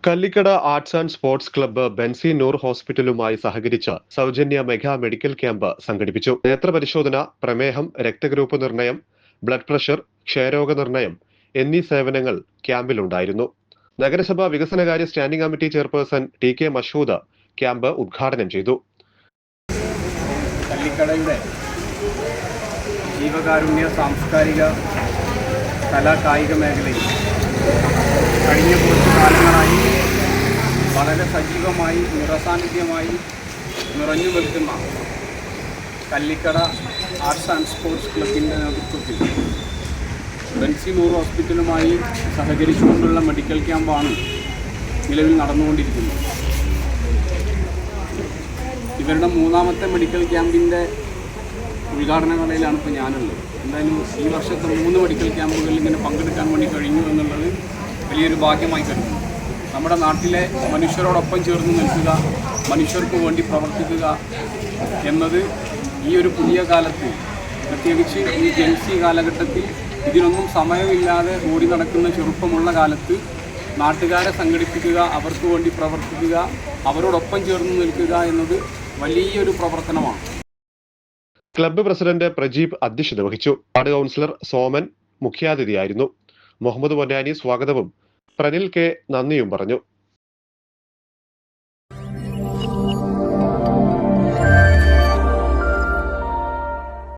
കല്ലിക്കട arts and sports club Benzy Noor ഹോസ്പിറ്റലുമായി സഹകരിച്ച് സൗജന്യ മെഗാ മെഡിക്കൽ ക്യാമ്പ് സംഘടിപ്പിച്ചു. നേത്രപരിശോധന, പ്രമേഹം, രക്തഗ്രൂപ്പ് നിർണയം, ബ്ലഡ് പ്രഷർ, ക്ഷയരോഗ നിർണയം എന്നീ സേവനങ്ങൾ ക്യാമ്പിലുണ്ടായിരുന്നു. നഗരസഭ വികസനകാര്യ standing committee chairperson T K. Mashood camp ഉദ്ഘാടനം ചെയ്തു. കല്ലിക്കടയുടെ ജീവകാരുണ്യ, സാംസ്കാരിക, കലാ കായിക മേഖലയിൽ കഴിഞ്ഞ കുറച്ച് കാലങ്ങളായി വളരെ സജീവമായി നിറസാന്നിധ്യമായി നിറഞ്ഞു നിൽക്കുന്ന കല്ലിക്കട ആർട്സ് ആൻഡ് സ്പോർട്സ് ക്ലബിൻ്റെ നേതൃത്വത്തിൽ ബെൻസി നൂർ ഹോസ്പിറ്റലുമായി സഹകരിച്ചുകൊണ്ടുള്ള മെഡിക്കൽ ക്യാമ്പാണ് നിലവിൽ നടന്നുകൊണ്ടിരിക്കുന്നത്. ഇവരുടെ മൂന്നാമത്തെ മെഡിക്കൽ ക്യാമ്പിൻ്റെ ഉദ്ഘാടന വേളയിലാണ് ഇപ്പോൾ ഞാനുള്ളത്. എന്തായാലും ഈ വർഷത്തെ 3 മെഡിക്കൽ ക്യാമ്പുകളിൽ ഇങ്ങനെ പങ്കെടുക്കാൻ വേണ്ടി കഴിഞ്ഞു എന്നുള്ളത് വലിയൊരു ഭാഗ്യമായി കരുതുന്നു. നമ്മുടെ നാട്ടിലെ മനുഷ്യരോടൊപ്പം ചേർന്ന് നിൽക്കുക, മനുഷ്യർക്ക് വേണ്ടി പ്രവർത്തിക്കുക എന്നത് ഈ ഒരു പുതിയ കാലത്ത്, പ്രത്യേകിച്ച് ഈ ജെൻസി കാലഘട്ടത്തിൽ ഇതിനൊന്നും സമയമില്ലാതെ ഓടി നടക്കുന്ന ചെറുപ്പമുള്ള കാലത്ത് നാട്ടുകാരെ സംഘടിപ്പിക്കുക, അവർക്ക് വേണ്ടി പ്രവർത്തിക്കുക, അവരോടൊപ്പം ചേർന്ന് നിൽക്കുക എന്നത് വലിയൊരു പ്രവർത്തനമാണ്. ക്ലബ്ബ് പ്രസിഡന്റ് പ്രജീബ് അധ്യക്ഷത വഹിച്ചു. വാർഡ് കൗൺസിലർ സോമൻ മുഖ്യാതിഥിയായിരുന്നു. മുഹമ്മദ് പൊന്നാനി സ്വാഗതവും പ്രനിൽ കെ നന്ദിയും പറഞ്ഞു.